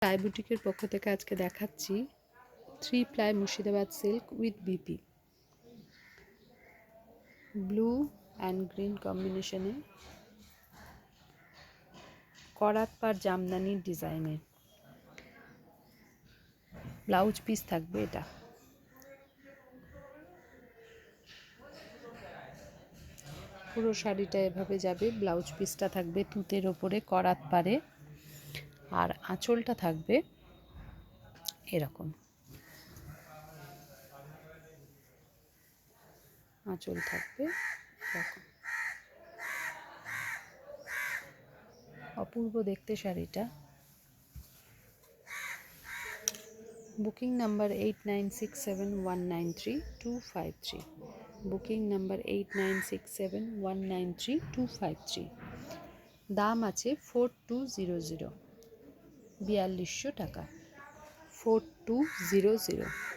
Ply বুটিকের পক্ষ থেকে আজকে দেখাচ্ছি 3 ply Murshidabad silk with BP blue and green কম্বিনেশনে করাত পার জামদানির ডিজাইনের ব্লাউজ পিস থাকবে। এটা পুরো শাড়িটা এভাবে যাবে, ব্লাউজ পিসটা থাকবে তুতের ওপরে করাত পারে, আর আঁচলটা থাকবে এরকম। আঁচল থাকবে এরকম, অপূর্ব দেখতে শাড়িটা। Booking number 8967193253, booking number 8967193253। দাম আছে 4200, 4200 টাকা, 4200।